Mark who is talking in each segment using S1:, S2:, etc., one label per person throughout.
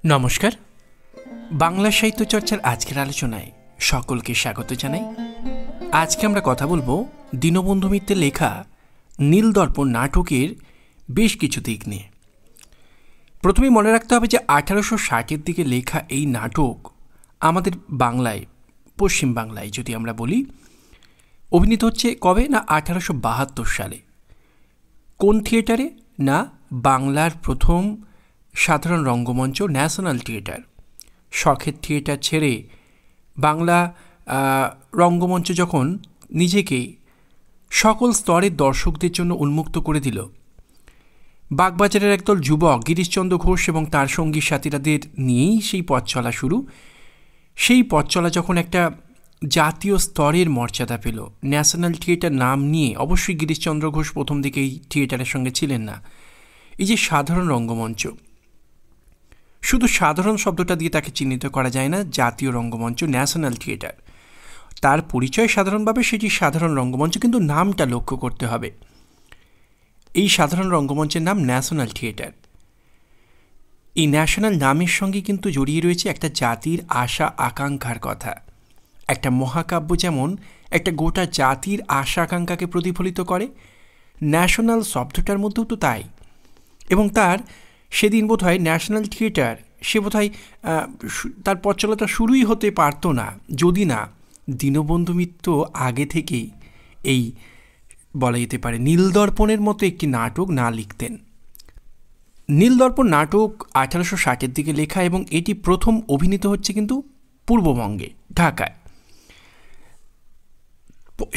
S1: নমস্কার। বাংলা সাহিত্য চর্চার আজকের আলোচনায় সকলকে স্বাগত জানাই। আজকে আমরা কথা বলবো দীনবন্ধু মিত্রের লেখা নীলদর্পণ নাটকের বেশ কিছু দিক নিয়ে। প্রথমেই মনে রাখতে হবে যে 1860-এর দিকে লেখা এই নাটক আমাদের বাংলায়, পশ্চিম বাংলায় যদি আমরা বলি, অভিনীত হচ্ছে কবে না 1872 সালে। কোন থিয়েটারে? না, বাংলার প্রথম সাধারণ রঙ্গমঞ্চ ন্যাশনাল থিয়েটার। শখের থিয়েটার ছেড়ে বাংলা রঙ্গমঞ্চ যখন নিজেকে সকল স্তরের দর্শকদের জন্য উন্মুক্ত করে দিল, বাগবাজারের একদল যুবক গিরিশচন্দ্র ঘোষ এবং তার সঙ্গী সাথীরাদের নিয়েই সেই পথ চলা শুরু। সেই পথ চলা যখন একটা জাতীয় স্তরের মর্যাদা পেল, ন্যাশনাল থিয়েটার নাম নিয়ে, অবশ্যই গিরিশচন্দ্র ঘোষ প্রথম দিকে এই থিয়েটারের সঙ্গে ছিলেন না। এই যে সাধারণ রঙ্গমঞ্চ, শুধু সাধারণ শব্দটা দিয়ে তাকে চিহ্নিত করা যায় না, জাতীয় রঙ্গমঞ্চ ন্যাশনাল থিয়েটার। তার পরিচয় সাধারণভাবে সেটি সাধারণ রঙ্গমঞ্চ, কিন্তু নামটা লক্ষ্য করতে হবে। এই সাধারণ রঙ্গমঞ্চের নাম ন্যাশনাল থিয়েটার। এই ন্যাশনাল নামের সঙ্গে কিন্তু জড়িয়ে রয়েছে একটা জাতির আশা আকাঙ্ক্ষার কথা। একটা মহাকাব্য যেমন একটা গোটা জাতির আশা আকাঙ্ক্ষাকে প্রতিফলিত করে, ন্যাশনাল শব্দটার মধ্যেও তো তাই। এবং তার সেদিন বোধহয় ন্যাশনাল থিয়েটার, সে বোধহয় তার পথ চলাটা শুরুই হতে পারতো না যদি না দীনবন্ধু মিত্র আগে থেকেই এই বলা যেতে পারে নীলদর্পণের মতো একটি নাটক না লিখতেন। নীলদর্পণ নাটক 1860-এর দিকে লেখা এবং এটি প্রথম অভিনীত হচ্ছে কিন্তু পূর্ববঙ্গে, ঢাকায়।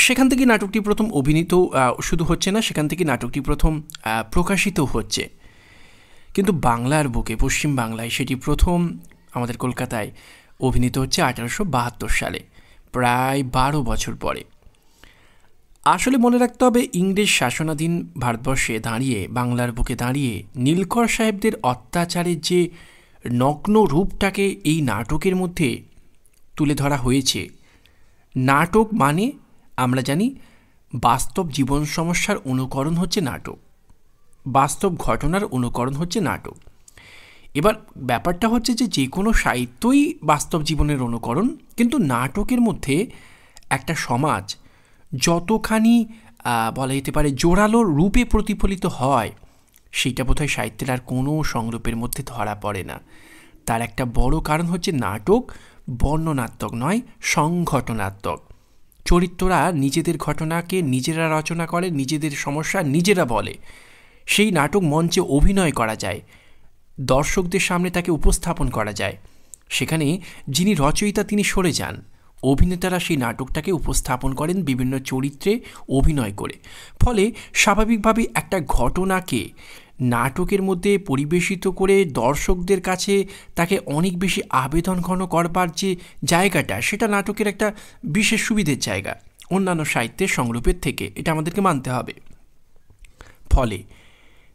S1: সেখান থেকে নাটকটি প্রথম অভিনীত শুধু হচ্ছে না, সেখান থেকে নাটকটি প্রথম প্রকাশিত হচ্ছে। কিন্তু বাংলার বুকে, পশ্চিম বাংলায় সেটি প্রথম আমাদের কলকাতায় অভিনীত হচ্ছে 1872 সালে, প্রায় 12 বছর পরে। আসলে মনে রাখতে হবে, ইংরেজ শাসনাধীন ভারতবর্ষে দাঁড়িয়ে, বাংলার বুকে দাঁড়িয়ে নীলকর সাহেবদের অত্যাচারের যে নগ্ন রূপটাকে এই নাটকের মধ্যে তুলে ধরা হয়েছে। নাটক মানে আমরা জানি বাস্তব জীবন সমস্যার অনুকরণ হচ্ছে নাটক, বাস্তব ঘটনার অনুকরণ হচ্ছে নাটক। এবার ব্যাপারটা হচ্ছে যে কোনো সাহিত্যই বাস্তব জীবনের অনুকরণ, কিন্তু নাটকের মধ্যে একটা সমাজ যতখানি বলা যেতে পারে জোরালো রূপে প্রতিফলিত হয়, সেইটা বোধহয় সাহিত্যের আর কোনো সংরূপের মধ্যে ধরা পড়ে না। তার একটা বড় কারণ হচ্ছে নাটক বর্ণনাত্মক নয়, সংঘটনাত্মক। চরিত্ররা নিজেদের ঘটনাকে নিজেরা রচনা করে, নিজেদের সমস্যা নিজেরা বলে। সেই নাটক মঞ্চে অভিনয় করা যায়, দর্শকদের সামনে তাকে উপস্থাপন করা যায়। সেখানে যিনি রচয়িতা তিনি সরে যান, অভিনেতারা সেই নাটকটাকে উপস্থাপন করেন বিভিন্ন চরিত্রে অভিনয় করে। ফলে স্বাভাবিকভাবেই একটা ঘটনাকে নাটকের মধ্যে পরিবেশিত করে দর্শকদের কাছে তাকে অনেক বেশি আবেদন ঘন করবার যে জায়গাটা, সেটা নাটকের একটা বিশেষ সুবিধের জায়গা অন্যান্য সাহিত্যের সংরূপের থেকে, এটা আমাদেরকে মানতে হবে। ফলে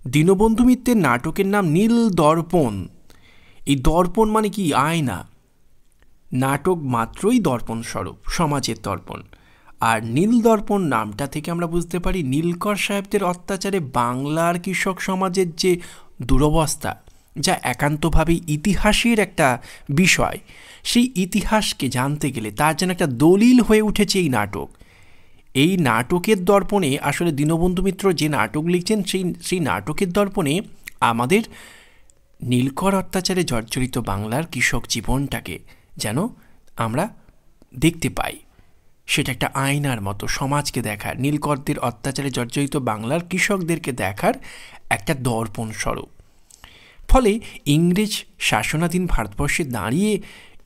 S1: দীনবন্ধু মিত্রের নাটকের নাম নীলদর্পণ। এই দর্পণ মানে কি? আয়না। নাটক মাত্রই দর্পণ স্বরূপ, সমাজের দর্পণ। আর নীলদর্পণ নামটা থেকে আমরা বুঝতে পারি নীলকর সাহেবদের অত্যাচারে বাংলার কৃষক সমাজের যে দুরবস্থা, যা একান্তভাবেই ইতিহাসের একটা বিষয়, সেই ইতিহাসকে জানতে গেলে তার যেন একটা দলিল হয়ে উঠেছে এই নাটক। এই নাটকের দর্পণে আসলে দীনবন্ধু মিত্র যে নাটক লিখছেন, সেই নাটকের দর্পণে আমাদের নীলকর অত্যাচারে জর্জরিত বাংলার কৃষক জীবনটাকে যেন আমরা দেখতে পাই। সেটা একটা আয়নার মতো সমাজকে দেখার, নীলকরদের অত্যাচারে জর্জরিত বাংলার কৃষকদেরকে দেখার একটা দর্পণ স্বরূপ। ফলে ইংরেজ শাসনাধীন ভারতবর্ষে দাঁড়িয়ে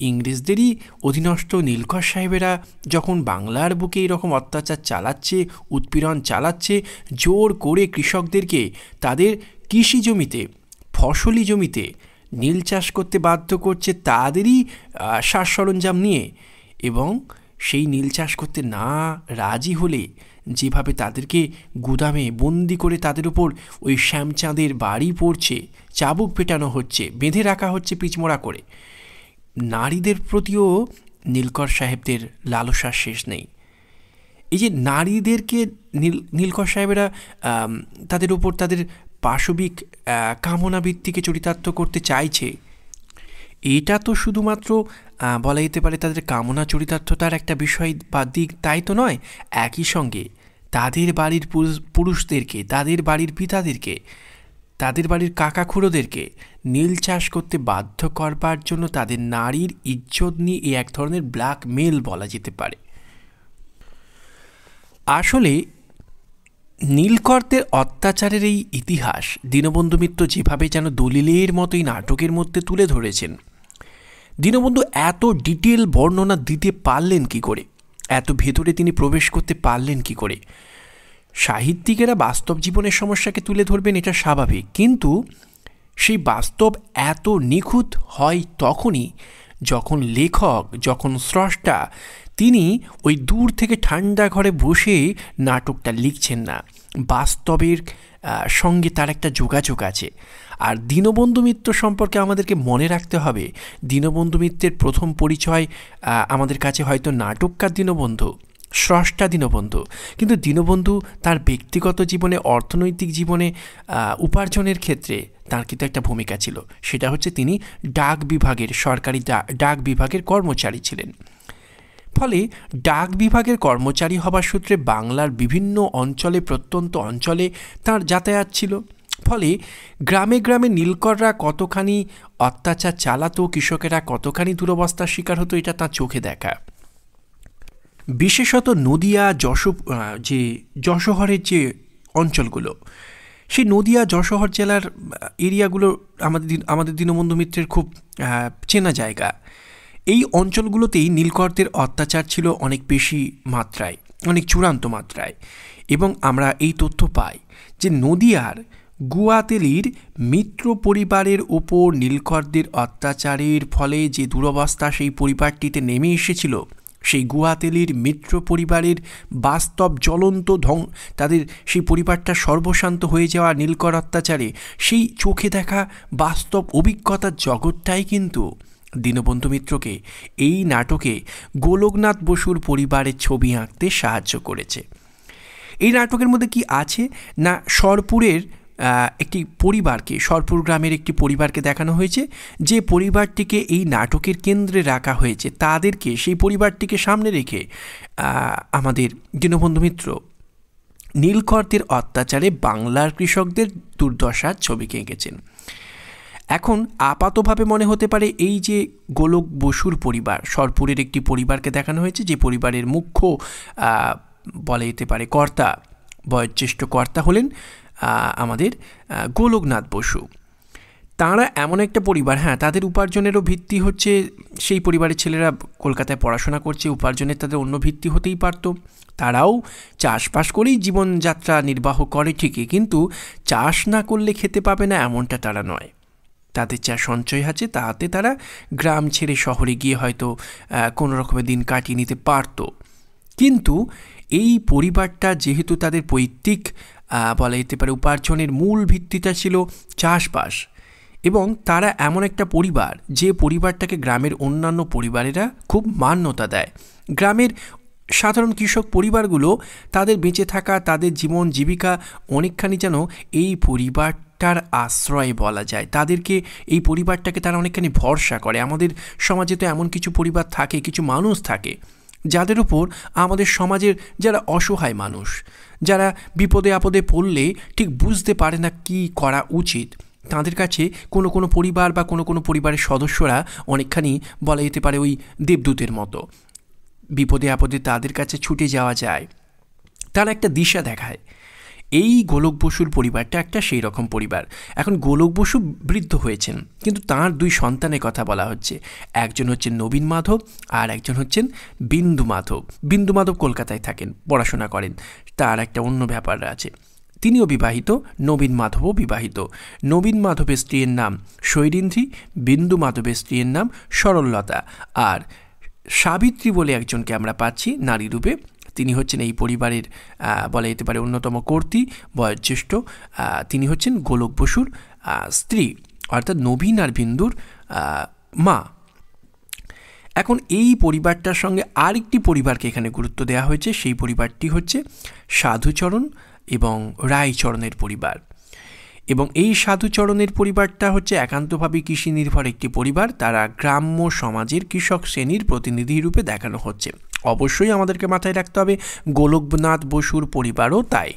S1: ইংরেজদেরই অধীনস্থ নীলকর সাহেবেরা যখন বাংলার বুকে এরকম অত্যাচার চালাচ্ছে, উৎপীড়ন চালাচ্ছে, জোর করে কৃষকদেরকে তাদের কৃষি জমিতে, ফসলি জমিতে নীল চাষ করতে বাধ্য করছে তাদেরই সাজ সরঞ্জাম নিয়ে, এবং সেই নীল চাষ করতে না রাজি হলে যেভাবে তাদেরকে গুদামে বন্দি করে তাদের উপর ওই শ্যামচাঁদের বাড়ি পড়ছে, চাবুক পেটানো হচ্ছে, বেঁধে রাখা হচ্ছে পিচমোড়া করে, নারীদের প্রতিও নীলকর সাহেবদের লালসার শেষ নেই। এই যে নারীদেরকে নীলকর সাহেবেরা তাদের উপর তাদের পাশবিক কামনাবৃত্তিকে চরিতার্থ করতে চাইছে, এটা তো শুধুমাত্র বলা যেতে পারে তাদের কামনা চরিতার্থতার একটা বিষয় বা দিক, তাই তো নয়। একই সঙ্গে তাদের বাড়ির পুরুষদেরকে, তাদের বাড়ির পিতাদেরকে, তাদের বাড়ির কাকা খুড়োদেরকে নীল চাষ করতে বাধ্য করবার জন্য তাদের নারীর ইজ্জত নিয়ে এই এক ধরনের ব্ল্যাকমেল বলা যেতে পারে। আসলে নীলকরদের অত্যাচারের এই ইতিহাস দীনবন্ধু মিত্র যেভাবে যেন দলিলের মতোই নাটকের মধ্যে তুলে ধরেছেন, দীনবন্ধু এত ডিটেল বর্ণনা দিতে পারলেন কি করে, এত ভেতরে তিনি প্রবেশ করতে পারলেন কি করে। সাহিত্যিকেরা বাস্তব জীবনের সমস্যাকে তুলে ধরবেন, এটা স্বাভাবিক, কিন্তু সেই বাস্তব এত নিখুঁত হয় তখনই যখন লেখক, যখন স্রষ্টা তিনি ওই দূর থেকে ঠান্ডা ঘরে বসে নাটকটা লিখছেন না, বাস্তবের সঙ্গে তার একটা যোগাযোগ আছে। আর দীনবন্ধু মিত্র সম্পর্কে আমাদেরকে মনে রাখতে হবে, দীনবন্ধু মিত্রের প্রথম পরিচয় আমাদের কাছে হয়তো নাটককার দীনবন্ধু, স্রষ্টা দীনবন্ধু, কিন্তু দীনবন্ধু তার ব্যক্তিগত জীবনে, অর্থনৈতিক জীবনে, উপার্জনের ক্ষেত্রে তার কিন্তু একটা ভূমিকা ছিল। সেটা হচ্ছে তিনি ডাক বিভাগের, সরকারি ডাক বিভাগের কর্মচারী ছিলেন। ফলে ডাক বিভাগের কর্মচারী হবার সূত্রে বাংলার বিভিন্ন অঞ্চলে, প্রত্যন্ত অঞ্চলে তার যাতায়াত ছিল। ফলে গ্রামে গ্রামে নীলকররা কতখানি অত্যাচার চালাতো, কৃষকেরা কতখানি দুরবস্থার শিকার হতো, এটা তার চোখে দেখা। বিশেষত নদিয়া, যশোহরের যে অঞ্চলগুলো, সেই নদিয়া যশোহর জেলার এরিয়াগুলো আমাদের দীনবন্ধু মিত্রের খুব চেনা জায়গা। এই অঞ্চলগুলোতেই নীলকরদের অত্যাচার ছিল অনেক বেশি মাত্রায়, অনেক চূড়ান্ত মাত্রায়। এবং আমরা এই তথ্য পাই যে নদিয়ার গুয়াতেলির মিত্র পরিবারের ওপর নীলকরদের অত্যাচারের ফলে যে দুরবস্থা সেই পরিবারটিতে নেমে এসেছিল, সেই গুয়াতেলির মিত্র পরিবারের বাস্তব জ্বলন্ত তাদের সেই পরিবারটা সর্বশান্ত হয়ে যাওয়া নীলকর অত্যাচারে, সেই চোখে দেখা বাস্তব অভিজ্ঞতার জগৎটাই কিন্তু দীনবন্ধু মিত্রকে এই নাটকে গোলকনাথ বসুর পরিবারের ছবি আঁকতে সাহায্য করেছে। এই নাটকের মধ্যে কি আছে না, সরপুরের একটি পরিবারকে, সরপুর গ্রামের একটি পরিবারকে দেখানো হয়েছে, যে পরিবারটিকে এই নাটকের কেন্দ্রে রাখা হয়েছে। তাদেরকে, সেই পরিবারটিকে সামনে রেখে আমাদের দীনবন্ধু মিত্র নীলকরদের অত্যাচারে বাংলার কৃষকদের দুর্দশার ছবি এঁকেছেন। এখন আপাতভাবে মনে হতে পারে এই যে গোলক বসুর পরিবার, সরপুরের একটি পরিবারকে দেখানো হয়েছে, যে পরিবারের মুখ্য বলা যেতে পারে কর্তা, বয়োজ্যেষ্ঠ কর্তা হলেন আমাদের গোলকনাথ বসু। তাঁরা এমন একটা পরিবার, হ্যাঁ, তাদের উপার্জনেরও ভিত্তি হচ্ছে, সেই পরিবারের ছেলেরা কলকাতায় পড়াশোনা করছে, উপার্জনের তাদের অন্য ভিত্তি হতেই পারত। তারাও চাষবাস করেই জীবনযাত্রা নির্বাহ করে ঠিকই, কিন্তু চাষ না করলে খেতে পাবে না এমনটা তারা নয়। তাদের যা সঞ্চয় আছে তাতে তারা গ্রাম ছেড়ে শহরে গিয়ে হয়তো কোনো রকমের দিন কাটিয়ে নিতে পারত। কিন্তু এই পরিবারটা যেহেতু তাদের পৈতৃক বলা যেতে পারে উপার্জনের মূল ভিত্তিটা ছিল চাষবাস, এবং তারা এমন একটা পরিবার যে পরিবারটাকে গ্রামের অন্যান্য পরিবারেরা খুব মান্যতা দেয়। গ্রামের সাধারণ কৃষক পরিবারগুলো তাদের বেঁচে থাকা, তাদের জীবন জীবিকা অনেকখানি যেন এই পরিবারটার আশ্রয় বলা যায়। তাদেরকে, এই পরিবারটাকে তারা অনেকখানি ভরসা করে। আমাদের সমাজে তো এমন কিছু পরিবার থাকে, কিছু মানুষ থাকে যাদের উপর আমাদের সমাজের যারা অসহায় মানুষ, যারা বিপদে আপদে পড়লে ঠিক বুঝতে পারে না কি করা উচিত, তাদের কাছে কোনো পরিবার বা কোনো পরিবারের সদস্যরা অনেকখানি বলা যেতে পারে ওই দেবদূতের মতো। বিপদে আপদে তাদের কাছে ছুটে যাওয়া যায়, তারা একটা দিশা দেখায়। এই গোলক বসুর পরিবারটা একটা সেই রকম পরিবার। এখন গোলক বসু বৃদ্ধ হয়েছেন, কিন্তু তাঁর দুই সন্তানের কথা বলা হচ্ছে। একজন হচ্ছেন নবীন মাধব, আর একজন হচ্ছেন বিন্দু মাধব। বিন্দু মাধব কলকাতায় থাকেন, পড়াশোনা করেন, তার একটা অন্য ব্যাপার আছে। তিনিও বিবাহিত, নবীন মাধবও বিবাহিত। নবীন মাধবের স্ত্রীর নাম শৈরিন্দ্রী, বিন্দু মাধবের স্ত্রীর নাম সরললতা, আর সাবিত্রী বলে একজনকে আমরা পাচ্ছি নারী রূপে। তিনি হচ্ছেন এই পরিবারের বলা যেতে পারে অন্যতম কর্ত্রী, বয়োজ্যেষ্ঠ। তিনি হচ্ছেন গোলক বসুর স্ত্রী, অর্থাৎ নবীন আর বিন্দুর মা। এখন এই পরিবারটার সঙ্গে আরেকটি পরিবারকে এখানে গুরুত্ব দেওয়া হয়েছে। সেই পরিবারটি হচ্ছে সাধুচরণ এবং রায়চরণের পরিবার। এবং এই সাধুচরণের পরিবারটা হচ্ছে একান্তভাবে কৃষি নির্ভর একটি পরিবার। তারা গ্রাম্য সমাজের কৃষক শ্রেণীর প্রতিনিধি রূপে দেখানো হচ্ছে। অবশ্যই আমাদেরকে মাথায় রাখতে হবে গোলকনাথ বসুর পরিবারও তাই।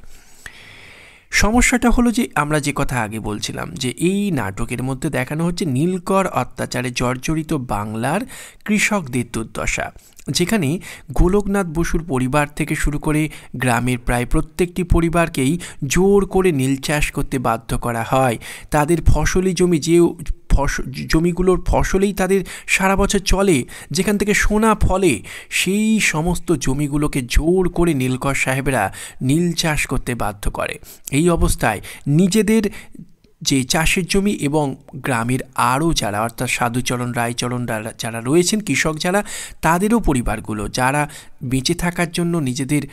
S1: সমস্যাটা হলো যে আমরা যে কথা আগে বলছিলাম যে এই নাটকের মধ্যে দেখানো হচ্ছে নীলকর অত্যাচারে জর্জরিত বাংলার কৃষকদের দুর্দশা, যেখানে গোলকনাথ বসুর পরিবার থেকে শুরু করে গ্রামের প্রায় প্রত্যেকটি পরিবারকেই জোর করে নীল চাষ করতে বাধ্য করা হয়। তাদের ফসলি জমি, যে জমিগুলোর ফসলেই তাদের সারা বছর চলে, যেখান থেকে সোনা ফলে, সেই সমস্ত জমিগুলোকে জোর করে নীলকর সাহেবরা নীল চাষ করতে বাধ্য করে। এই অবস্থায় নিজেদের যে চাষের জমি এবং গ্রামের আরও যারা, অর্থাৎ সাধুচরণ রায়চরণ যারা রয়েছেন, কৃষক যারা, তাদেরও পরিবারগুলো যারা বেঁচে থাকার জন্য নিজেদের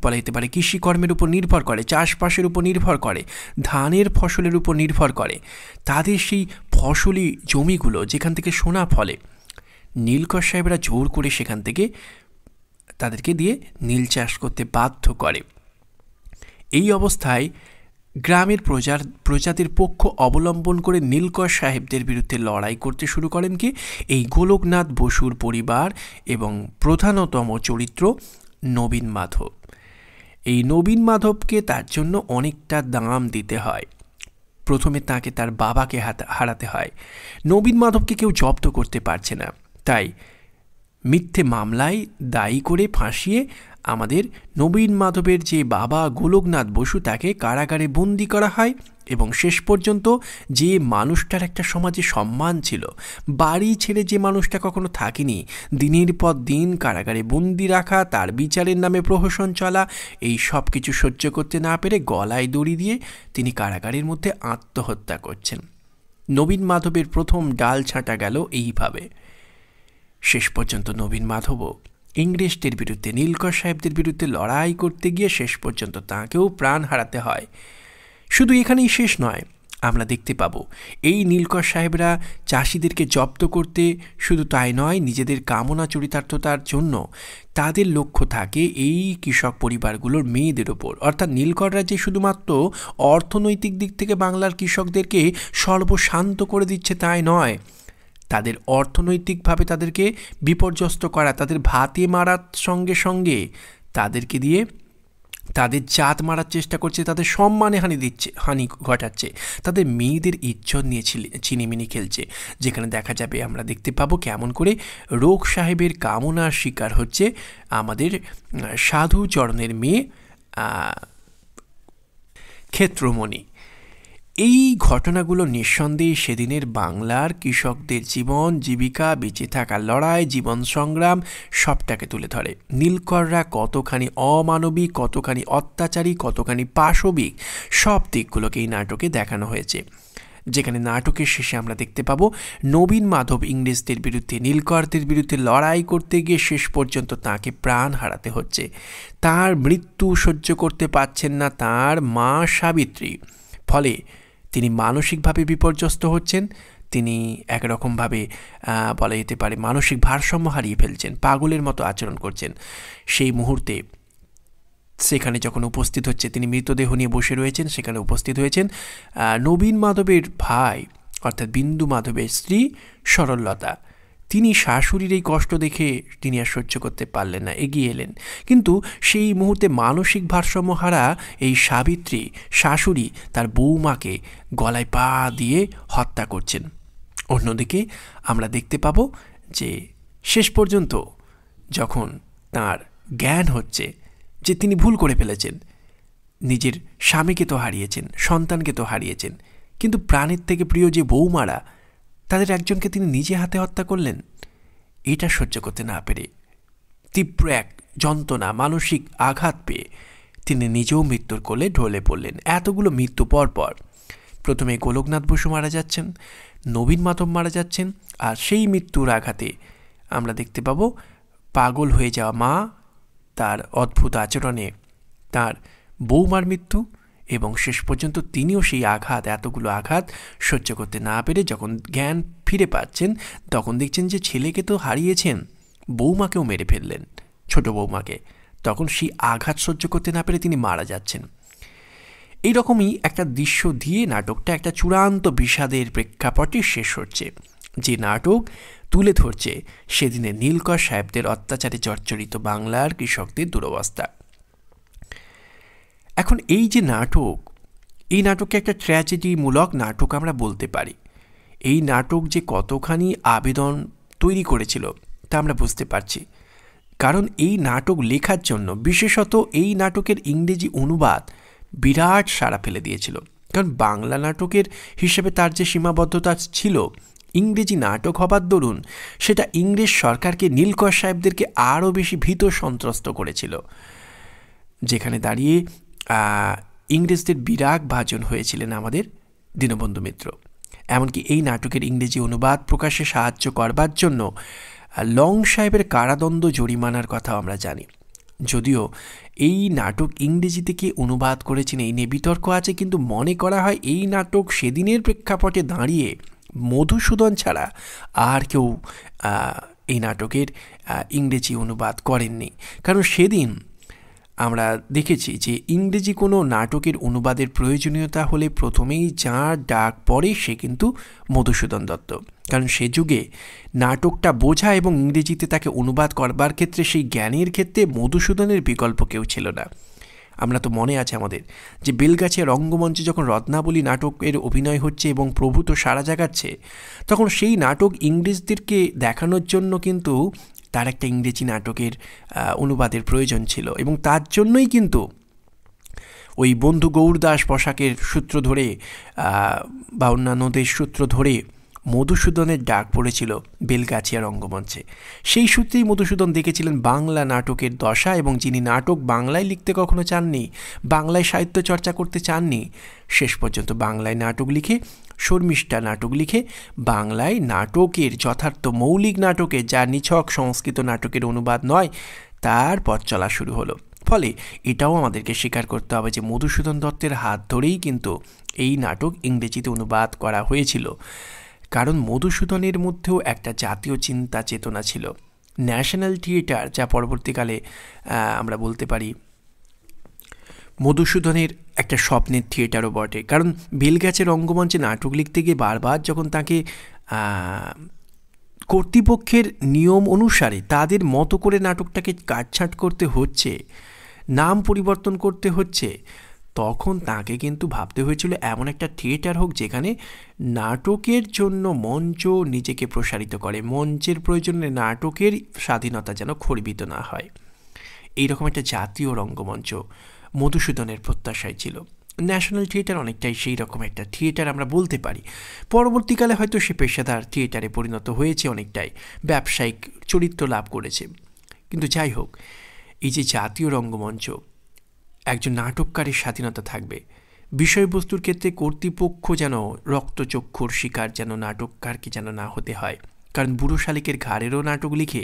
S1: বলা যেতে পারে কৃষিকর্মের উপর নির্ভর করে, চাষবাসের উপর নির্ভর করে, ধানের ফসলের উপর নির্ভর করে, তাদের সেই ফসলি জমিগুলো যেখান থেকে সোনা ফলে, নীলকর সাহেবরা জোর করে সেখান থেকে তাদেরকে দিয়ে নীল চাষ করতে বাধ্য করে। এই অবস্থায় গ্রামের প্রজাদের পক্ষ অবলম্বন করে নীলকর সাহেবদের বিরুদ্ধে লড়াই করতে শুরু করেন কি এই গোলকনাথ বসুর পরিবার এবং প্রধানতম চরিত্র নবীন মাধব। এই নবীন মাধবকে তার জন্য অনেকটা দাম দিতে হয়। প্রথমে তাকে তার বাবাকে হারাতে হয়। নবীন মাধবকে কেউ জব্দ করতে পারছে না, তাই মিথ্যে মামলায় দায়ী করে ফাঁসিয়ে আমাদের নবীন মাধবের যে বাবা গোলকনাথ বসু তাকে কারাগারে বন্দি করা হয়। এবং শেষ পর্যন্ত যে মানুষটার একটা সমাজে সম্মান ছিল, বাড়ি ছেড়ে যে মানুষটা কখনো থাকেনি, দিনের পর দিন কারাগারে বন্দি রাখা, তার বিচারের নামে প্রহসন চলা, এই সব কিছু সহ্য করতে না পেরে গলায় দড়ি দিয়ে তিনি কারাগারের মধ্যে আত্মহত্যা করছেন। নবীন মাধবের প্রথম ডাল ছাঁটা গেল এইভাবে। শেষ পর্যন্ত নবীন মাধবও ইংরেজদের বিরুদ্ধে, নীলকর সাহেবদের বিরুদ্ধে লড়াই করতে গিয়ে শেষ পর্যন্ত তাঁকেও প্রাণ হারাতে হয়। শুধু এখানেই শেষ নয়, আমরা দেখতে পাবো এই নীলকর সাহেবরা চাষিদেরকে জব্দ করতে, শুধু তাই নয়, নিজেদের কামনা চরিতার্থতার জন্য তাদের লক্ষ্য থাকে এই কৃষক পরিবারগুলোর মেয়েদের ওপর। অর্থাৎ নীলকররা যে শুধুমাত্র অর্থনৈতিক দিক থেকে বাংলার কৃষকদেরকে সর্বশান্ত করে দিচ্ছে তাই নয়, তাদের অর্থনৈতিকভাবে তাদেরকে বিপর্যস্ত করা, তাদের ভাতে মারার সঙ্গে সঙ্গে তাদেরকে দিয়ে তাদের জাত মারার চেষ্টা করছে, তাদের সম্মানে হানি ঘটাচ্ছে, তাদের মেয়েদের ইজ্জত নিয়ে চিনিমিনি খেলছে। যেখানে দেখা যাবে, আমরা দেখতে পাবো কেমন করে রোগ সাহেবের কামনার শিকার হচ্ছে আমাদের সাধুচরণের মেয়ে ক্ষেত্রমণি। এই ঘটনাগুলো নিঃসন্দেহে সেদিনের বাংলার কৃষকদের জীবন জীবিকা, বেঁচে থাকার লড়াই, জীবন সংগ্রাম সবটাকে তুলে ধরে। নীলকররা কতখানি অমানবিক, কতখানি অত্যাচারী, কতখানি পাশবিক, সব দিকগুলোকে এই নাটকে দেখানো হয়েছে। যেখানে নাটকের শেষে আমরা দেখতে পাবো নবীন মাধব ইংরেজদের বিরুদ্ধে, নীলকরদের বিরুদ্ধে লড়াই করতে গিয়ে শেষ পর্যন্ত তাকে প্রাণ হারাতে হচ্ছে। তার মৃত্যু সহ্য করতে পারছেন না তার মা সাবিত্রী, ফলে তিনি মানসিকভাবে বিপর্যস্ত হচ্ছেন। তিনি একরকমভাবে বলা যেতে পারে মানসিক ভারসাম্য হারিয়ে ফেলছেন, পাগলের মতো আচরণ করছেন। সেই মুহূর্তে সেখানে যখন উপস্থিত হচ্ছে, তিনি মৃতদেহ নিয়ে বসে রয়েছেন, সেখানে উপস্থিত হয়েছেন নবীন মাধবের ভাই অর্থাৎ বিন্দু মাধবের স্ত্রী সরললতা। তিনি শাশুড়ির এই কষ্ট দেখে তিনি আর সহ্য করতে পারলেন না, এগিয়ে এলেন। কিন্তু সেই মুহূর্তে মানসিক ভারসাম্য হারা এই সাবিত্রী শাশুড়ি তার বৌমাকে গলায় পা দিয়ে হত্যা করছেন। অন্যদিকে আমরা দেখতে পাবো যে শেষ পর্যন্ত যখন তার জ্ঞান হচ্ছে যে তিনি ভুল করে ফেলেছেন, নিজের স্বামীকে তো হারিয়েছেন, সন্তানকে তো হারিয়েছেন, কিন্তু প্রাণের থেকে প্রিয় যে বৌমারা, তাদের একজনকে তিনি নিজে হাতে হত্যা করলেন। এটা সহ্য করতে না পেরে, তীব্র এক যন্ত্রণা, মানসিক আঘাত পেয়ে তিনি নিজেও মৃত্যুর কোলে ঢলে পড়লেন। এতগুলো মৃত্যু পর পর প্রথমে গোলকনাথ বসু মারা যাচ্ছেন, নবীন মাধব মারা যাচ্ছেন, আর সেই মৃত্যুর আঘাতে আমরা দেখতে পাবো পাগল হয়ে যাওয়া মা, তার অদ্ভুত আচরণে তার বৌমার মৃত্যু, এবং শেষ পর্যন্ত তিনিও সেই আঘাত, এতগুলো আঘাত সহ্য করতে না পেরে যখন জ্ঞান ফিরে পাচ্ছেন, তখন দেখছেন যে ছেলেকে তো হারিয়েছেন, বৌমাকেও মেরে ফেললেন, ছোট বৌমাকে। তখন সেই আঘাত সহ্য করতে না পেরে তিনি মারা যাচ্ছেন। এইরকমই একটা দৃশ্য দিয়ে নাটকটা একটা চূড়ান্ত বিষাদের প্রেক্ষাপটে শেষ হচ্ছে, যে নাটক তুলে ধরছে সেদিনের নীলকর সাহেবদের অত্যাচারে জর্জরিত বাংলার কৃষকদের দুরবস্থা। এখন এই যে নাটক, এই নাটককে একটা ট্র্যাজেডিমূলক নাটক আমরা বলতে পারি। এই নাটক যে কতখানি আবেদন তৈরি করেছিল তা আমরা বুঝতে পারছি, কারণ এই নাটক লেখার জন্য বিশেষত এই নাটকের ইংরেজি অনুবাদ বিরাট সাড়া ফেলে দিয়েছিল। কারণ বাংলা নাটকের হিসেবে তার যে সীমাবদ্ধতা ছিল, ইংরেজি নাটক হবার দরুন সেটা ইংরেজ সরকারকে, নীলকর সাহেবদেরকে আরও বেশি ভীত সন্ত্রস্ত করেছিল, যেখানে দাঁড়িয়ে ইংরেজদের বিরাগ ভাজন হয়েছিলেন আমাদের দীনবন্ধু মিত্র। এমনকি এই নাটকের ইংরেজি অনুবাদ প্রকাশে সাহায্য করবার জন্য লং সাহেবের কারাদণ্ড জরিমানার কথাও আমরা জানি। যদিও এই নাটক ইংরেজিতে কে অনুবাদ করেছেন এই নিয়ে বিতর্ক আছে, কিন্তু মনে করা হয় এই নাটক সেদিনের প্রেক্ষাপটে দাঁড়িয়ে মধুসূদন ছাড়া আর কেউ এই নাটকের ইংরেজি অনুবাদ করেননি। কারণ সেদিন আমরা দেখেছি যে ইংরেজি কোনো নাটকের অনুবাদের প্রয়োজনীয়তা হলে প্রথমেই যার ডাক পড়ে সে কিন্তু মধুসূদন দত্ত। কারণ সে যুগে নাটকটা বোঝা এবং ইংরেজিতে তাকে অনুবাদ করবার ক্ষেত্রে সেই জ্ঞানের ক্ষেত্রে মধুসূদনের বিকল্প কেউ ছিল না। আমরা তো মনে আছে আমাদের যে বেলগাছিয়া রঙ্গমঞ্চে যখন রত্নাবলী নাটকের অভিনয় হচ্ছে এবং প্রভু তো সারা জাগাচ্ছে, তখন সেই নাটক ইংরেজদেরকে দেখানোর জন্য কিন্তু তার একটা ইংরেজি নাটকের অনুবাদের প্রয়োজন ছিল, এবং তার জন্যই কিন্তু ওই বন্ধু গৌরদাস পোশাকের সূত্র ধরে বা অন্যান্যদের সূত্র ধরে মধুসূদনের ডাক পড়েছিল বেলগাছিয়া রঙ্গমঞ্চে। সেই সূত্রেই মধুসূদন দেখেছিলেন বাংলা নাটকের দশা, এবং যিনি নাটক বাংলায় লিখতে কখনো চাননি, বাংলায় সাহিত্য চর্চা করতে চাননি, শেষ পর্যন্ত বাংলায় নাটক লিখে, শর্মিষ্ঠা নাটক লিখে বাংলায় নাটকের যথার্থ মৌলিক নাটকে, যা নিছক সংস্কৃত নাটকের অনুবাদ নয়, তার পথ চলা শুরু হলো। ফলে এটাও আমাদেরকে স্বীকার করতে হবে যে মধুসূদন দত্তের হাত ধরেই কিন্তু এই নাটক ইংরেজিতে অনুবাদ করা হয়েছিল। কারণ মধুসূদনের মধ্যেও একটা জাতীয় চিন্তা চেতনা ছিল। ন্যাশনাল থিয়েটার, যা পরবর্তীকালে আমরা বলতে পারি মধুসূদনের একটা স্বপ্নের থিয়েটারও বটে। কারণ বেলগাছিয়া রঙ্গমঞ্চে নাটক লিখতে গিয়ে বারবার যখন তাকে কর্তৃপক্ষের নিয়ম অনুসারে তাদের মতো করে নাটকটাকে কাটছাঁট করতে হচ্ছে, নাম পরিবর্তন করতে হচ্ছে, তখন তাকে কিন্তু ভাবতে হয়েছিল এমন একটা থিয়েটার হোক যেখানে নাটকের জন্য মঞ্চ নিজেকে প্রসারিত করে, মঞ্চের প্রয়োজনে নাটকের স্বাধীনতা যেন খর্বিত না হয়। এইরকম একটা জাতীয় রঙ্গমঞ্চ মধুসূদনের প্রত্যাশায় ছিল। ন্যাশনাল থিয়েটার অনেকটাই সেই রকম একটা থিয়েটার আমরা বলতে পারি। পরবর্তীকালে হয়তো সে পেশাদার থিয়েটারে পরিণত হয়েছে, অনেকটাই ব্যবসায়িক চরিত্র লাভ করেছে। কিন্তু যাই হোক, এই যে জাতীয় রঙ্গমঞ্চ, একজন নাটককারের স্বাধীনতা থাকবে, বিষয়বস্তুর ক্ষেত্রে কর্তৃপক্ষ যেন রক্তচক্ষুর শিকার যেন নাটককারকে যেন না হতে হয়। কারণ বুড়ো শালিকের ঘাড়েরও নাটক লিখে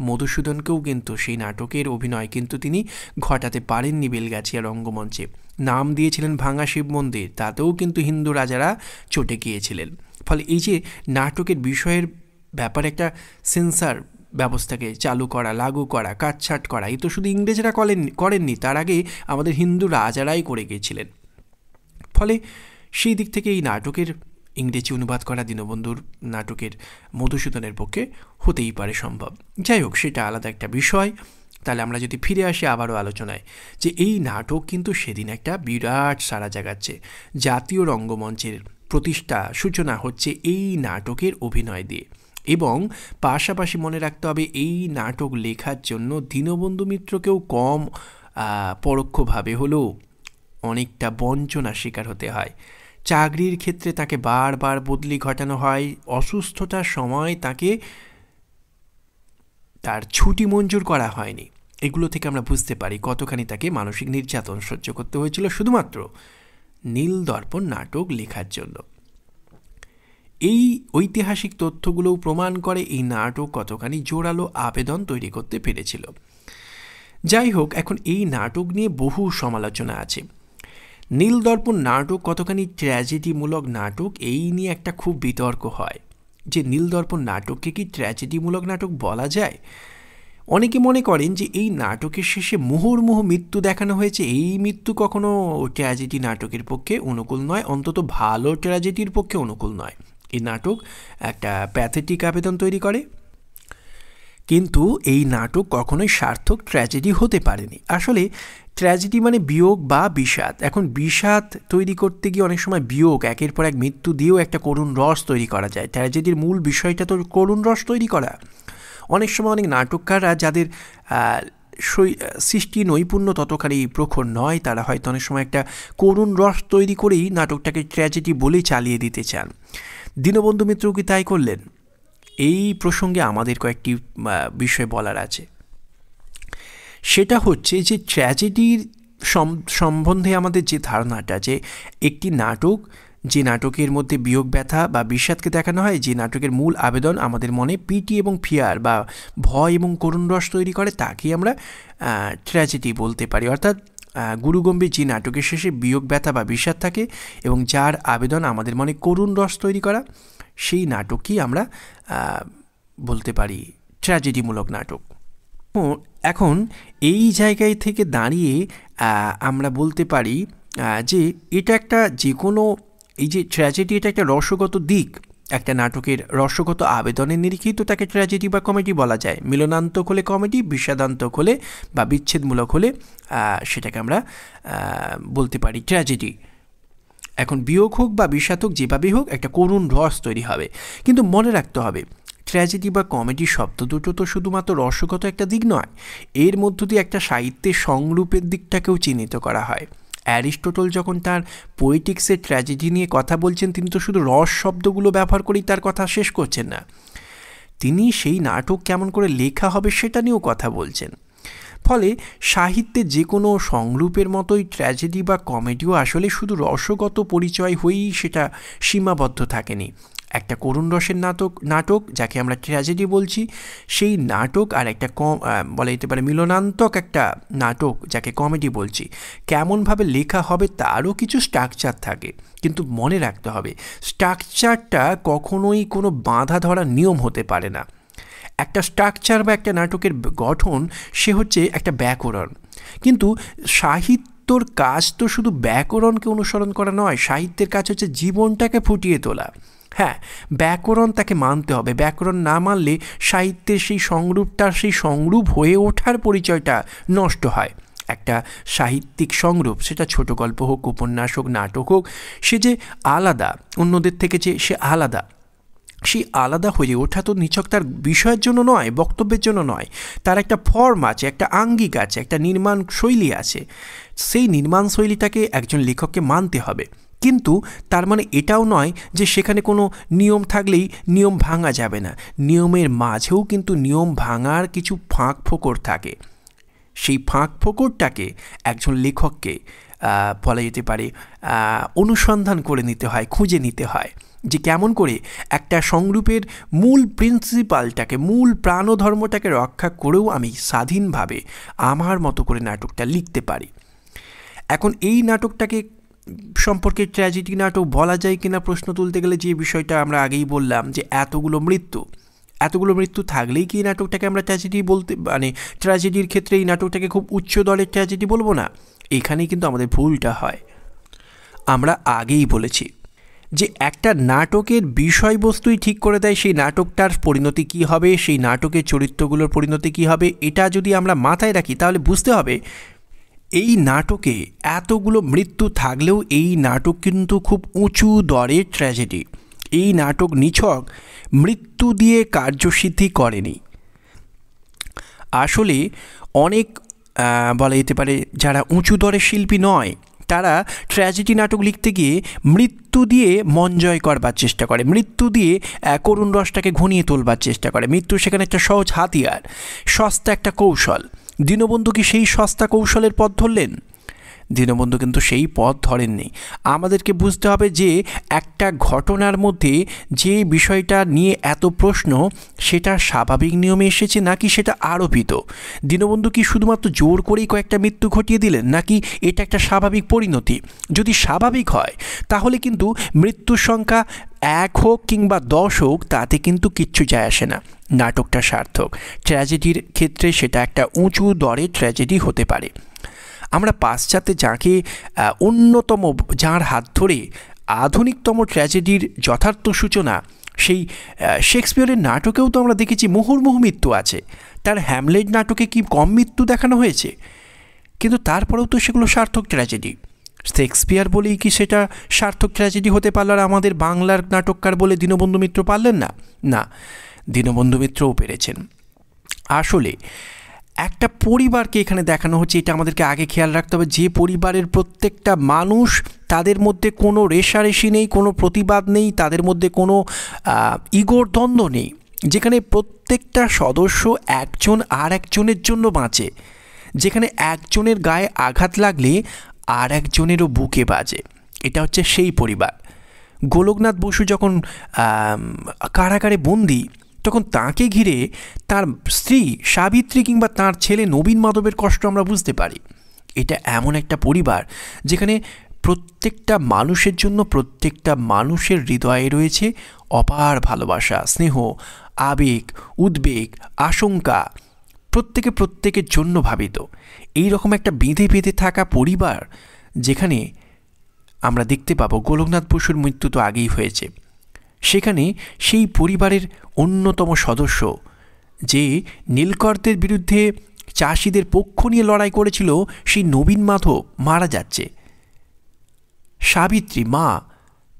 S1: মধুসূদনকেও কিন্তু সেই নাটকের অভিনয় কিন্তু তিনি ঘটাতে পারেননি বেলগাছিয়া রঙ্গমঞ্চে। নাম দিয়েছিলেন ভাঙা শিব মন্দির, তাতেও কিন্তু হিন্দু রাজারা চটে গিয়েছিলেন। ফলে এই যে নাটকের বিষয়ের ব্যাপারে একটা সেন্সার ব্যবস্থাকে চালু করা, লাগু করা, কাটছাট করা, এই তো শুধু ইংরেজরা করেননি, তার আগে আমাদের হিন্দু রাজারাই করে গিয়েছিলেন। ফলে সেই দিক থেকে এই নাটকের ইংরেজি অনুবাদ করা দীনবন্ধুর নাটকের মধুসূদনের পক্ষে হতেই পারে সম্ভব। যাই হোক, সেটা আলাদা একটা বিষয়। তাহলে আমরা যদি ফিরে আসি আবারও আলোচনায়, যে এই নাটক কিন্তু সেদিন একটা বিরাট সাড়া জাগাচ্ছে। জাতীয় রঙ্গমঞ্চের প্রতিষ্ঠা সূচনা হচ্ছে এই নাটকের অভিনয় দিয়ে। এবং পাশাপাশি মনে রাখতে হবে এই নাটক লেখার জন্য দীনবন্ধু মিত্রকেও কম পরোক্ষভাবে হলেও অনেকটা বঞ্চনার শিকার হতে হয়। চাকরির ক্ষেত্রে তাকে বারবার বদলি ঘটানো হয়, অসুস্থতার সময় তাকে তার ছুটি মঞ্জুর করা হয়নি। এগুলো থেকে আমরা বুঝতে পারি কতখানি তাকে মানসিক নির্যাতন সহ্য করতে হয়েছিল শুধুমাত্র নীলদর্পণ নাটক লেখার জন্য। এই ঐতিহাসিক তথ্যগুলোও প্রমাণ করে এই নাটক কতখানি জোরালো আবেদন তৈরি করতে পেরেছিল। যাই হোক, এখন এই নাটক নিয়ে বহু সমালোচনা আছে। নীলদর্পণ নাটক কতখানি ট্র্যাজেডিমূলক নাটক, এই নিয়ে একটা খুব বিতর্ক হয় যে নীলদর্পণ নাটককে কি ট্র্যাজেডিমূলক নাটক বলা যায়। অনেকে মনে করেন যে এই নাটকের শেষে মুহুর্মুহু মৃত্যু দেখানো হয়েছে, এই মৃত্যু কখনো ট্র্যাজেডি নাটকের পক্ষে অনুকূল নয়, অন্তত ভালো ট্র্যাজেডির পক্ষে অনুকূল নয়। এই নাটক একটা প্যাথেটিক আবেদন তৈরি করে, কিন্তু এই নাটক কখনোই সার্থক ট্র্যাজেডি হতে পারেনি। আসলে ট্র্যাজেডি মানে বিয়োগ বা বিষাদ। এখন বিষাদ তৈরি করতে গিয়ে অনেক সময় বিয়োগ, একের পর এক মৃত্যু দিয়েও একটা করুণ রস তৈরি করা যায়। ট্র্যাজেডির মূল বিষয়টা তো করুণ রস তৈরি করা। অনেক সময় অনেক নাটককাররা যাদের সৃষ্টি নৈপুণ্য ততখানি প্রখর নয়, তারা হয়তো অনেক সময় একটা করুণ রস তৈরি করেই নাটকটাকে ট্র্যাজেডি বলেই চালিয়ে দিতে চান। দীনবন্ধু মিত্র কি তাই করলেন? এই প্রসঙ্গে আমাদের কয়েকটি বিষয় বলার আছে। সেটা হচ্ছে যে ট্র্যাজেডির সম্বন্ধে আমাদের যে ধারণাটা, যে একটি নাটক, যে নাটকের মধ্যে বিয়োগ ব্যথা বা বিষাদকে দেখানো হয়, যে নাটকের মূল আবেদন আমাদের মনে পিটি এবং ফিয়ার বা ভয় এবং করুণ রস তৈরি করে, তাকেই আমরা ট্র্যাজেডি বলতে পারি। অর্থাৎ গুরুগম্ভীর যে নাটকের শেষে বিয়োগ ব্যথা বা বিষাদ থাকে এবং যার আবেদন আমাদের মনে করুণ রস তৈরি করা, সেই নাটকই আমরা বলতে পারি ট্র্যাজেডিমূলক নাটক। এখন এই জায়গায় থেকে দাঁড়িয়ে আমরা বলতে পারি যে এটা একটা যে কোনো, এই যে ট্র্যাজেডি, এটা একটা রসগত দিক, একটা নাটকের রসগত আবেদনের নিরিখেই তো তাকে ট্র্যাজেডি বা কমেডি বলা যায়। মিলনান্তক হলে কমেডি, বিষাদান্তক হলে বা বিচ্ছেদমূলক হলে সেটাকে আমরা বলতে পারি ট্র্যাজেডি। এখন বিয়োগ হোক বা বিষাদ হোক, যেভাবেই হোক একটা করুণ রস তৈরি হবে। কিন্তু মনে রাখতে হবে, ট্র্যাজেডি বা কমেডি শব্দ দুটো তো শুধুমাত্র রসগত একটা দিক নয়, এর মধ্য দিয়ে একটা সাহিত্যের সংরূপের দিকটাকেও চিহ্নিত করা হয়। অ্যারিস্টটল যখন তার পোয়েটিক্সের ট্র্যাজেডি নিয়ে কথা বলছেন, তিনি তো শুধু রস শব্দগুলো ব্যবহার করেই তার কথা শেষ করছেন না, তিনি সেই নাটক কেমন করে লেখা হবে সেটা নিয়েও কথা বলছেন। ফলে সাহিত্যে যে কোনো সংরূপের মতোই ট্র্যাজেডি বা কমেডিও আসলে শুধু রসগত পরিচয় হয়েই সেটা সীমাবদ্ধ থাকেনি। একটা করুণ রসের নাটক যাকে আমরা ট্র্যাজেডি বলছি, সেই নাটক, আর একটা বলা যেতে পারে মিলনান্তক একটা নাটক যাকে কমেডি বলছি, কেমনভাবে লেখা হবে তারও কিছু স্ট্রাকচার থাকে। কিন্তু মনে রাখতে হবে, স্ট্রাকচারটা কখনোই কোনো বাঁধা ধরা নিয়ম হতে পারে না। একটা স্ট্রাকচার বা একটা নাটকের গঠন, সে হচ্ছে একটা ব্যাকরণ। কিন্তু সাহিত্যর কাজ তো শুধু ব্যাকরণকে অনুসরণ করা নয়, সাহিত্যের কাজ হচ্ছে জীবনটাকে ফুটিয়ে তোলা। হ্যাঁ, ব্যাকরণ তাকে মানতে হবে, ব্যাকরণ না মানলে সাহিত্যের সেই সংরূপ হয়ে ওঠার পরিচয়টা নষ্ট হয়। একটা সাহিত্যিক সংরূপ, সেটা ছোট গল্প হোক, উপন্যাস হোক, নাটক হোক, সে যে আলাদা অন্যদের থেকে, যে সে আলাদা, সেই আলাদা হয়ে ওঠা তো নিছক তার বিষয়ের জন্য নয়, বক্তব্যের জন্য নয়, তার একটা ফর্ম আছে, একটা আঙ্গিক আছে, একটা নির্মাণ শৈলী আছে। সেই নির্মাণ শৈলীটাকে একজন লেখককে মানতে হবে। কিন্তু তার মানে এটাও নয় যে সেখানে কোনো নিয়ম থাকলেই নিয়ম ভাঙা যাবে না। নিয়মের মাঝেও কিন্তু নিয়ম ভাঙার কিছু ফাঁক ফোকর থাকে। সেই ফাঁক ফোকরটাকে একজন লেখককে বলা যেতে পারে অনুসন্ধান করে নিতে হয়, খুঁজে নিতে হয়, যে কেমন করে একটা সংরূপের মূল প্রিন্সিপালটাকে, মূল প্রাণধর্মটাকে রক্ষা করেও আমি স্বাধীনভাবে আমার মতো করে নাটকটা লিখতে পারি। এখন এই নাটকটাকে সম্পর্কে ট্র্যাজেডি নাটক বলা যায় কিনা প্রশ্ন তুলতে গেলে যে বিষয়টা আমরা আগেই বললাম, যে এতগুলো মৃত্যু থাকলেই কি এই নাটকটাকে আমরা ট্র্যাজেডি বলতে, মানে ট্র্যাজেডির ক্ষেত্রে এই নাটকটাকে খুব উচ্চ দলের ট্র্যাজেডি বলবো না। এখানেই কিন্তু আমাদের ভুলটা হয়। আমরা আগেই বলেছি যে একটা নাটকের বিষয়বস্তুই ঠিক করে দেয় সেই নাটকটার পরিণতি কী হবে, সেই নাটকের চরিত্রগুলোর পরিণতি কী হবে। এটা যদি আমরা মাথায় রাখি তাহলে বুঝতে হবে এই নাটকে এতগুলো মৃত্যু থাকলেও এই নাটক কিন্তু খুব উঁচু দরের ট্র্যাজেডি। এই নাটক নিছক মৃত্যু দিয়ে কার্যসিদ্ধি করেনি। আসলে অনেক বলা যেতে পারে যারা উঁচু দরের শিল্পী নয়, তারা ট্র্যাজেডি নাটক লিখতে গিয়ে মৃত্যু দিয়ে মন জয় করবার চেষ্টা করে, মৃত্যু দিয়ে করুণ রসটাকে ঘনিয়ে তোলবার চেষ্টা করে। মৃত্যু সেখানে একটা সহজ হাতিয়ার, সস্তা একটা কৌশল। দীনবন্ধু কি সেই সস্তা কৌশলের পথ ধরলেন? দীনবন্ধু কিন্তু সেই পথ ধরেননি। আমাদেরকে বুঝতে হবে যে একটা ঘটনার মধ্যে যে বিষয়টা নিয়ে এত প্রশ্ন সেটা স্বাভাবিক নিয়মে এসেছে নাকি সেটা আরোপিত। দীনবন্ধু কি শুধুমাত্র জোর করেই কয়েকটা মৃত্যু ঘটিয়ে দিলেন, নাকি এটা একটা স্বাভাবিক পরিণতি? যদি স্বাভাবিক হয় তাহলে কিন্তু মৃত্যুর সংখ্যা 1 হোক কিংবা 10 হোক তাতে কিন্তু কিচ্ছু যায় আসে না, নাটকটা সার্থক। ট্র্যাজেডির ক্ষেত্রে সেটা একটা উঁচু দরের ট্র্যাজেডি হতে পারে। আমরা পাশ্চাত্যে যাকে অন্যতম, যার হাত ধরে আধুনিকতম ট্র্যাজেডির যথার্থ সূচনা, সেই শেক্সপিয়রের নাটকেও তো আমরা দেখেছি মুহুর্মুহু মৃত্যু আছে। তার হ্যামলেট নাটকে কি কম মৃত্যু দেখানো হয়েছে? কিন্তু তারপরেও তো সেগুলো সার্থক ট্র্যাজেডি। শেক্সপিয়ার বলেই কি সেটা সার্থক ট্র্যাজেডি হতে পারল, আর আমাদের বাংলার নাটককার বলে দীনবন্ধু মিত্র পারলেন না? না, দীনবন্ধু মিত্রও পেরেছেন। আসলে একটা পরিবারকে এখানে দেখানো হচ্ছে, এটা আমাদেরকে আগে খেয়াল রাখতে হবে, যে পরিবারের প্রত্যেকটা মানুষ, তাদের মধ্যে কোনো রেষারেষি নেই, কোনো প্রতিবাদ নেই, তাদের মধ্যে কোনো ইগোর দ্বন্দ্ব নেই, যেখানে প্রত্যেকটা সদস্য একজন আর একজনের জন্য বাঁচে, যেখানে একজনের গায়ে আঘাত লাগলে আর একজনেরও বুকে বাজে। এটা হচ্ছে সেই পরিবার। গোলকনাথ বসু যখন কারাগারে বন্দী, তখন তাকে ঘিরে তার স্ত্রী সাবিত্রী কিংবা তার ছেলে নবীন মাধবের কষ্ট আমরা বুঝতে পারি। এটা এমন একটা পরিবার যেখানে প্রত্যেকটা মানুষের জন্য, প্রত্যেকটা মানুষের হৃদয়ে রয়েছে অপার ভালোবাসা, স্নেহ, আবেগ, উদ্বেগ, আশঙ্কা, প্রত্যেকে প্রত্যেকের জন্য ভাবিত। এই রকম একটা বেঁধে বেঁধে থাকা পরিবার যেখানে আমরা দেখতে পাবো, গোলকনাথ বসুর মৃত্যু তো আগেই হয়েছে, সেখানে সেই পরিবারের অন্যতম সদস্য যে নীলকরদের বিরুদ্ধে চাষিদের পক্ষ নিয়ে লড়াই করেছিল, সেই নবীন মাধব মারা যাচ্ছে। সাবিত্রী মা,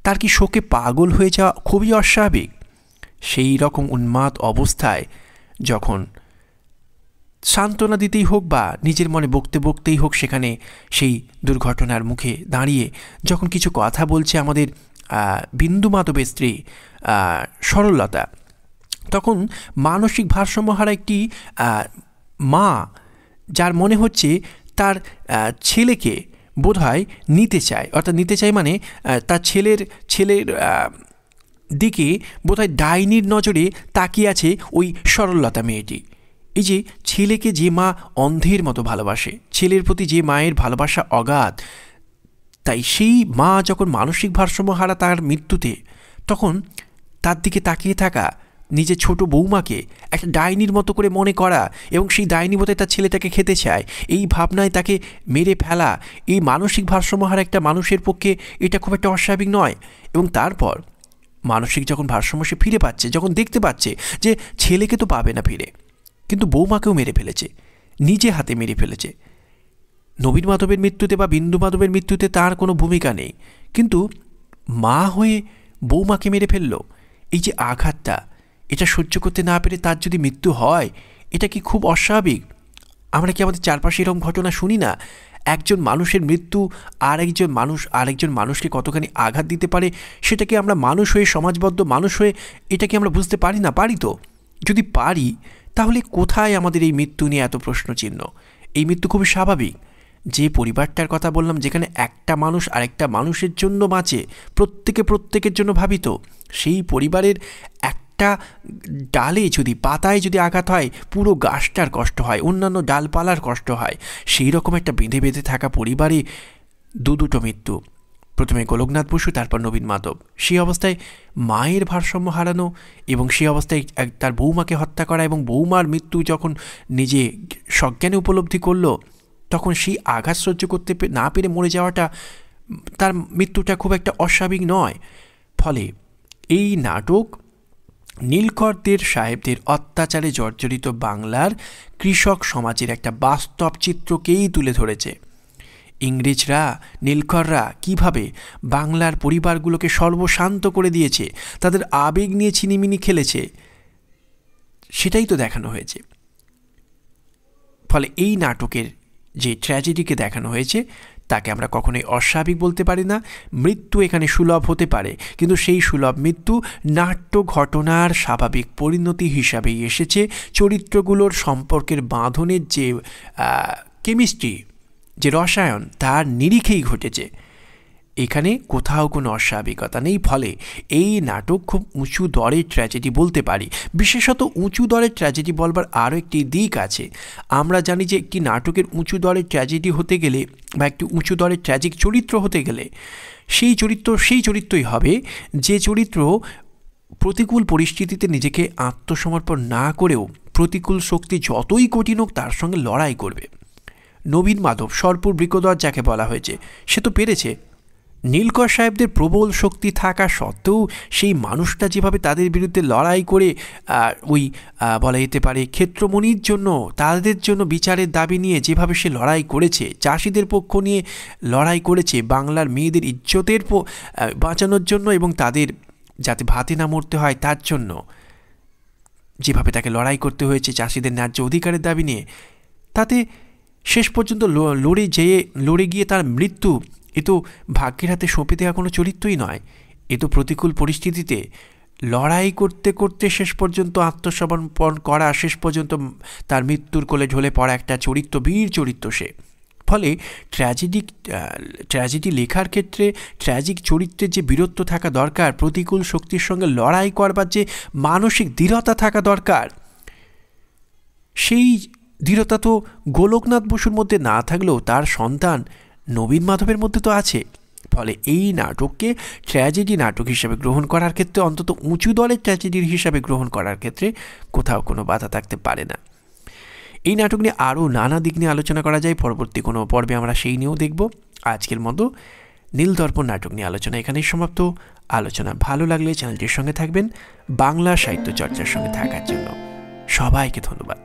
S1: তার কি শোকে পাগল হয়ে যাওয়া খুবই অস্বাভাবিক? সেই রকম উন্মাদ অবস্থায় যখন সান্ত্বনা দিতেই হোক বা নিজের মনে বকতেই হোক, সেখানে সেই দুর্ঘটনার মুখে দাঁড়িয়ে যখন কিছু কথা বলছে আমাদের বিন্দু মাধবের স্ত্রী সরলতা, তখন মানসিক ভারসাম্যহারা একটি মা, যার মনে হচ্ছে তার ছেলেকে বোধহয় নিতে চায়, অর্থাৎ নিতে চায় মানে তার ছেলের দিকে বোধহয় ডাইনির নজরে তাকিয়ে আছে ওই সরলতা মেয়েটি। এই যে ছেলেকে যে মা অন্ধের মতো ভালোবাসে, ছেলের প্রতি যে মায়ের ভালোবাসা অগাধ, তাই সেই মা যখন মানসিক ভারসাম্য হারা তার মৃত্যুতে, তখন তার দিকে তাকিয়ে থাকা, নিজের ছোট বৌমাকে একটা ডাইনির মতো করে মনে করা এবং সেই ডাইনি বোধহয় তার ছেলেটাকে খেতে চায়, এই ভাবনায় তাকে মেরে ফেলা, এই মানসিক ভারসাম্য হারা একটা মানুষের পক্ষে এটা খুব একটা অস্বাভাবিক নয়। এবং তারপর মানসিক যখন ভারসাম্য সে ফিরে পাচ্ছে, যখন দেখতে পাচ্ছে যে ছেলেকে তো পাবে না ফিরে, কিন্তু বৌমাকেও মেরে ফেলেছে, নিজে হাতে মেরে ফেলেছে। নবীন মাধবের মৃত্যুতে বা বিন্দু মাধবের মৃত্যুতে তার কোনো ভূমিকা নেই, কিন্তু মা হয়ে বৌমাকে মেরে ফেলল। এই যে আঘাতটা, এটা সহ্য করতে না পেরে তার যদি মৃত্যু হয়, এটা কি খুব অস্বাভাবিক? আমরা কি আমাদের চারপাশে এরকম ঘটনা শুনি না? একজন মানুষের মৃত্যু আরেকজন মানুষকে কতখানি আঘাত দিতে পারে, সেটাকে আমরা মানুষ হয়ে, সমাজবদ্ধ মানুষ হয়ে এটাকে আমরা বুঝতে পারি না? পারি তো। যদি পারি, তাহলে কোথায় আমাদের এই মৃত্যু নিয়ে এত প্রশ্নচিহ্ন? এই মৃত্যু খুবই স্বাভাবিক। যে পরিবারটার কথা বললাম, যেখানে একটা মানুষ আরেকটা মানুষের জন্য বাঁচে, প্রত্যেকে প্রত্যেকের জন্য ভাবিত, সেই পরিবারের একটা ডালে যদি, পাতায় যদি আঘাত হয়, পুরো গাছটার কষ্ট হয়, অন্যান্য ডালপালার কষ্ট হয়। সেই রকম একটা বেঁধে বেঁধে থাকা পরিবারে দুটো মৃত্যু, প্রথমে গোলকনাথ বসু, তারপর নবীন মাধব। সেই অবস্থায় মায়ের ভারসাম্য হারানো এবং সেই অবস্থায় তার বৌমাকে হত্যা করা, এবং বৌমার মৃত্যু যখন নিজে সজ্ঞানে উপলব্ধি করলো, তখন সেই আঘাত সহ্য করতে না পেরে মরে যাওয়াটা, তার মৃত্যুটা খুব একটা অস্বাভাবিক নয়। ফলে এই নাটক নীলকরদের সাহেবদের অত্যাচারে জর্জরিত বাংলার কৃষক সমাজের একটা বাস্তব চিত্রকেই তুলে ধরেছে। ইংরেজরা, নীলকররা কিভাবে বাংলার পরিবারগুলোকে সর্বশান্ত করে দিয়েছে, তাদের আবেগ নিয়ে ছিনিমিনি খেলেছে, সেটাই তো দেখানো হয়েছে। ফলে এই নাটকের যে ট্র্যাজেডিকে দেখানো হয়েছে, তাকে আমরা কখনোই অস্বাভাবিক বলতে পারি না। মৃত্যু এখানে সুলভ হতে পারে, কিন্তু সেই সুলভ মৃত্যু নাট্য ঘটনার স্বাভাবিক পরিণতি হিসাবেই এসেছে। চরিত্রগুলোর সম্পর্কের বাঁধনের যে কেমিস্ট্রি, যে রসায়ন তার নিরিখেই ঘটেছে, এখানে কোথাও কোনো অস্বাভাবিকতা নেই। ফলে এই নাটক খুব উঁচু দরের ট্র্যাজেডি বলতে পারি। বিশেষত উঁচু দরের ট্র্যাজেডি বলবার আরও একটি দিক আছে। আমরা জানি যে একটি নাটকের উঁচু দরের ট্র্যাজেডি হতে গেলে বা একটি উঁচু দরের ট্র্যাজিক চরিত্র হতে গেলে সেই চরিত্রই হবে যে চরিত্র প্রতিকূল পরিস্থিতিতে নিজেকে আত্মসমর্পণ না করেও প্রতিকূল শক্তি যতই কঠিন হোক তার সঙ্গে লড়াই করবে। নবীন মাধব সরপুর বৃকোদর যাকে বলা হয়েছে, সে তো পেরেছে। নীলকর সাহেবদের প্রবল শক্তি থাকা সত্ত্বেও সেই মানুষটা যেভাবে তাদের বিরুদ্ধে লড়াই করে ওই বলা যেতে পারে ক্ষেত্রমণির জন্য, তাদের জন্য বিচারের দাবি নিয়ে যেভাবে সে লড়াই করেছে, চাষিদের পক্ষ নিয়ে লড়াই করেছে, বাংলার মেয়েদের ইজ্জতের বাঁচানোর জন্য এবং তাদের যাতে ভাতে না মরতে হয় তার জন্য যেভাবে তাকে লড়াই করতে হয়েছে চাষিদের ন্যায্য অধিকারের দাবি নিয়ে, তাতে শেষ পর্যন্ত লড়ে গিয়ে তার মৃত্যু, এ তো ভাগ্যের হাতে সঁপে দেওয়া কোনো চরিত্রই নয়। এ তো প্রতিকূল পরিস্থিতিতে লড়াই করতে করতে শেষ পর্যন্ত আত্মসমর্পণ করা, শেষ পর্যন্ত তার মৃত্যুর কোলে ঢলে পড়া একটা চরিত্র, বীর চরিত্র সে। ফলে ট্র্যাজেডি লেখার ক্ষেত্রে ট্র্যাজিক চরিত্রের যে বীরত্ব থাকা দরকার, প্রতিকূল শক্তির সঙ্গে লড়াই করবার যে মানসিক দৃঢ়তা থাকা দরকার, সেই দৃঢ়তা তো গোলকনাথ বসুর মধ্যে না থাকলেও তার সন্তান নবীন মাধবের মধ্যে তো আছে। ফলে এই নাটককে ট্র্যাজেডি নাটক হিসাবে গ্রহণ করার ক্ষেত্রে, অন্তত উঁচু দলের ট্র্যাজেডির হিসাবে গ্রহণ করার ক্ষেত্রে কোথাও কোনো বাধা থাকতে পারে না। এই নাটক নিয়ে আরও নানা দিক নিয়ে আলোচনা করা যায়, পরবর্তী কোনো পর্বে আমরা সেই নিয়েও দেখব। আজকের মতো নীলদর্পণ নাটক নিয়ে আলোচনা এখানেই সমাপ্ত। আলোচনা ভালো লাগলে চ্যানেলটির সঙ্গে থাকবেন, বাংলা সাহিত্য চর্চার সঙ্গে থাকার জন্য সবাইকে ধন্যবাদ।